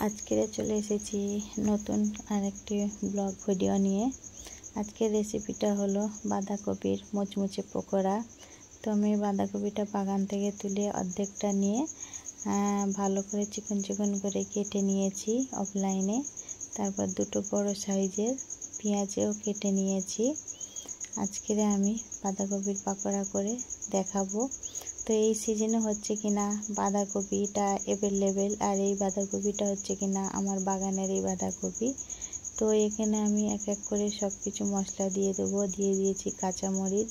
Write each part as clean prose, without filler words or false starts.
আজকে চলে এসেছি নতুন আরেকটি ব্লগ ভিডিও নিয়ে। আজকের রেসিপিটা হলো বাঁধাকপির মুচমুচে পকোড়া। তো আমি বাঁধাকপিটা বাগান থেকে তুলে অর্ধেকটা নিয়ে ভালো করে চিকন চিকন করে কেটে নিয়েছি অফলাইনে। তারপর দুটো বড় সাইজের পেঁয়াজও কেটে নিয়েছি। আজকে আমি বাঁধাকপির পকোড়া করে দেখাবো। তো এই সিজনে হচ্ছে কিনা বাঁধাকপিটা অ্যাভেলেবেল, আর এই বাঁধাকপিটা হচ্ছে কিনা আমার বাগানের এই বাঁধাকপি। তো এখানে আমি এক এক করে সব কিছু মশলা দিয়ে দেবো। দিয়ে দিয়েছি কাঁচামরিচ,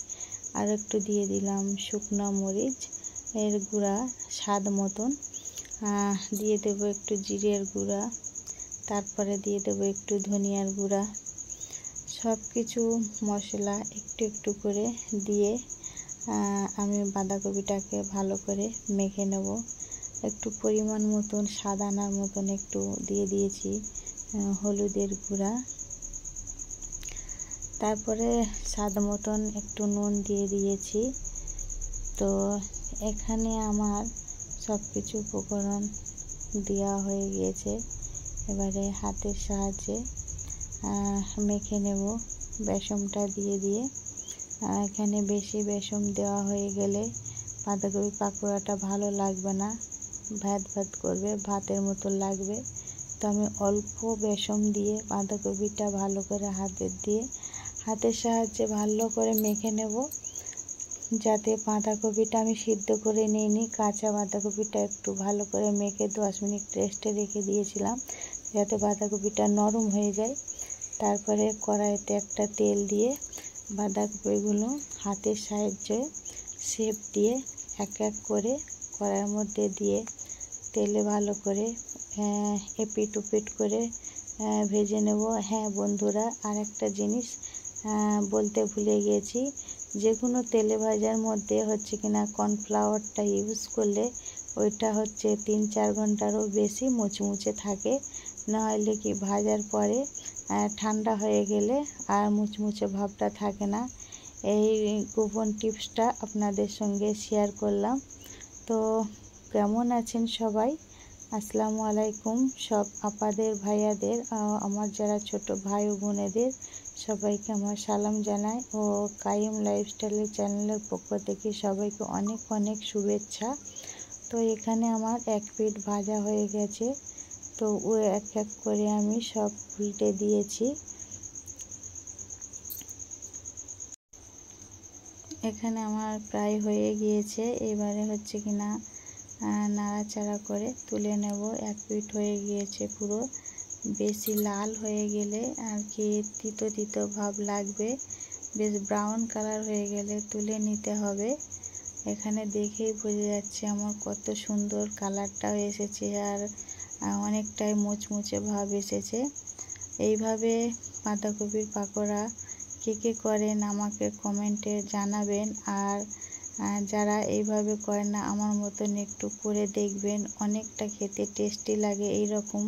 আর একটু দিয়ে দিলাম শুকনো মরিচ এর গুঁড়া স্বাদ মতন, দিয়ে দেবো একটু জিরের গুঁড়া, তারপরে দিয়ে দেবো একটু ধনিয়ার গুঁড়া। সব কিছু মশলা একটু একটু করে দিয়ে আমি বাঁধাকপিটাকে ভালো করে মেখে নেব। একটু পরিমাণ মতন স্বাদ আনার মতন একটু দিয়ে দিয়েছি হলুদের গুঁড়া, তারপরে স্বাদ মতন একটু নুন দিয়ে দিয়েছি। তো এখানে আমার সব কিছু উপকরণ দেওয়া হয়ে গিয়েছে। এবারে হাতের সাহায্যে মেখে নেব বেসনটা দিয়ে এখানে বেশি বেসন দেওয়া হয়ে গেলে বাঁধাকপি পাকোড়াটা ভালো লাগবে না, ভাত ভাত করবে, ভাতের মতো লাগবে। তো আমি অল্প বেসন দিয়ে বাঁধাকপিটা ভালো করে হাতের সাহায্যে ভালো করে মেখে নেব, যাতে বাঁধাকপিটা আমি সিদ্ধ করে নিইনি। কাঁচা বাঁধাকপিটা একটু ভালো করে মেখে 10 মিনিট রেস্টে রেখে দিয়েছিলাম, যাতে বাঁধাকপিটা নরম হয়ে যায়। তারপরে কড়াইতে একটা তেল দিয়ে বাঁধাকপিগুলো হাতের সাহায্যে শেপ দিয়ে এক এক করে কড়াইয়ের মধ্যে দিয়ে তেলে ভালো করে এপিট ওপিট করে ভেজে নেব। হ্যাঁ বন্ধুরা, আর একটা জিনিস বলতে ভুলে গিয়েছি, যে কোনো তেলে ভাজার মধ্যে হচ্ছে কিনা কর্নফ্লাওয়ারটা ইউজ করলে ওইটা হচ্ছে 3-4 ঘন্টারও বেশি মুচমুচে থাকে। নাহলে কি ভাজার পরে ঠান্ডা হয়ে গেলে আর মুচমুচে ভাবটা থাকে না। এই গোপন টিপসটা আপনাদের সঙ্গে শেয়ার করলাম। তো কেমন আছেন সবাই? আসসালামু আলাইকুম সব আপাদের ভাইয়াদের, আমার যারা ছোট ভাই ও বোনেদের সবাইকে আমার সালাম জানাই, ও কাইম লাইফস্টাইলের চ্যানেলের পক্ষ থেকে সবাইকে অনেক অনেক শুভেচ্ছা। তো এখানে আমার এক পিঠ ভাজা হয়ে গেছে, তো ও এক এক করে আমি সব উল্টে দিয়েছি। এখানে আমার প্রায় হয়ে গিয়েছে। এবারে হচ্ছে কিনা নাড়াচাড়া করে তুলে নেব। এক পিঠ হয়ে গিয়েছে পুরো, বেশি লাল হয়ে গেলে আর কি তিতো তিতো ভাব লাগবে, বেশ ব্রাউন কালার হয়ে গেলে তুলে নিতে হবে। এখানে দেখেই বোঝা যাচ্ছে আমার কত সুন্দর কালারটাও এসেছে, আর অনেকটাই মুচমুচে ভাব এসেছে। এইভাবে বাঁধাকপির পাকোড়া কে কে করেন আমাকে কমেন্টে জানাবেন, আর যারা এইভাবে করেন না আমার মতন একটু করে দেখবেন, অনেকটা খেতে টেস্টি লাগে। এই রকম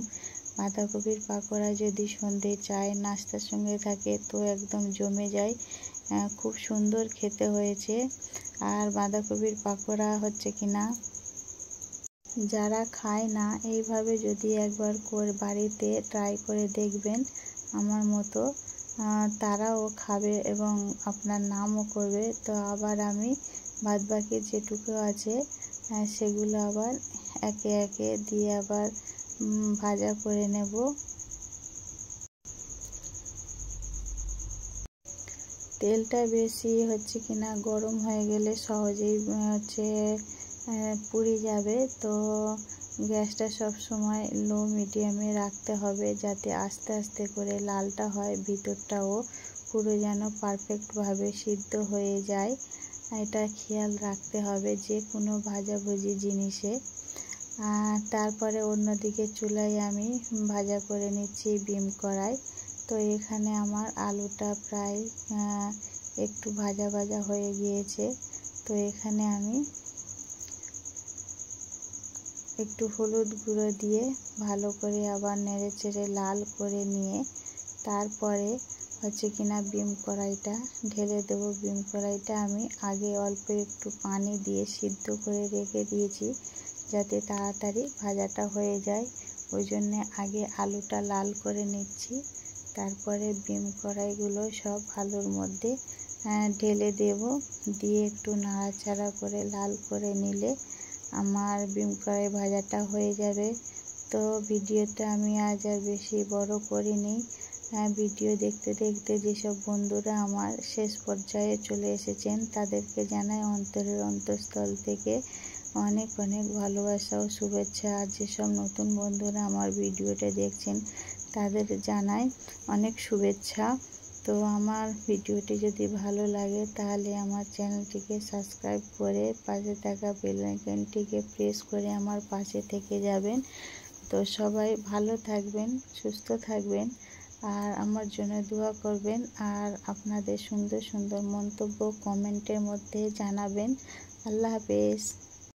বাঁধাকপির পাকোড়া যদি সন্ধে চায় নাস্তার সঙ্গে থাকে তো একদম জমে যায়, খুব সুন্দর খেতে হয়েছে। আর বাঁধাকপির পাকোড়া হচ্ছে কিনা যারা খায় না, এইভাবে যদি একবার করে বাড়িতে ট্রাই করে দেখবেন আমার মতো, তারাও খাবে এবং আপনার নামও করবে। তো আবার আমি বাদবাকি যেটুকু আছে সেগুলো আবার একে একে দিয়ে আবার ভাজা করে নেব। তেলটা বেশি হচ্ছে কিনা গরম হয়ে গেলে সহজেই হচ্ছে পুড়ে যাবে। তো গ্যাসটা সব সময় লো মিডিয়ামে রাখতে হবে, যাতে আস্তে আস্তে করে লালটা হয়, ভিতরটাও পুরো যেন পারফেক্টভাবে সিদ্ধ হয়ে যায়। এটা খেয়াল রাখতে হবে যে কোনো ভাজাভুজি জিনিসে। তারপরে অন্যদিকে চুলায় আমি ভাজা করে নিচ্ছি বিম কড়াই। তো এখানে আমার আলুটা প্রায় একটু ভাজা ভাজা হয়ে গিয়েছে। তো এখানে আমি একটু হলুদ গুঁড়ো দিয়ে ভালো করে আবার নেড়ে চেড়ে লাল করে নিয়ে তারপরে হচ্ছে কিনা বিম কড়াইটা ঢেলে দেবো। বিম কড়াইটা আমি আগে অল্প একটু পানি দিয়ে সিদ্ধ করে রেখে দিয়েছি, যাতে তাড়াতাড়ি ভাজাটা হয়ে যায়। ওই জন্যে আগে আলুটা লাল করে নিচ্ছি, তারপরে বিম কড়াইগুলো সব আলুর মধ্যে ঢেলে দেব। দিয়ে একটু নাড়াচাড়া করে লাল করে নিলে আমার বিম কড়াই ভাজাটা হয়ে যাবে। তো ভিডিওটা আমি আজ আর বেশি বড় করিনি। ভিডিও দেখতে দেখতে যেসব বন্ধুরা আমার শেষ পর্যায়ে চলে এসেছেন তাদেরকে জানাই অন্তরের অন্তঃস্থল থেকে অনেক অনেক ভালোবাসা ও শুভেচ্ছা। আর যেসব নতুন বন্ধুরা আমার ভিডিওটা দেখছেন তাদের জানাই অনেক শুভেচ্ছা। তো আমার ভিডিওটি যদি ভালো লাগে তাহলে আমার চ্যানেলটিকে সাবস্ক্রাইব করে পাশে থাকা বেল আইকনটিকে প্রেস করে আমার পাশে থেকে যাবেন। তো সবাই ভালো থাকবেন, সুস্থ থাকবেন আর আমার জন্য দোয়া করবেন। আর আপনাদের সুন্দর সুন্দর মন্তব্য কমেন্টের মধ্যে জানাবেন। আল্লাহ হাফেজ।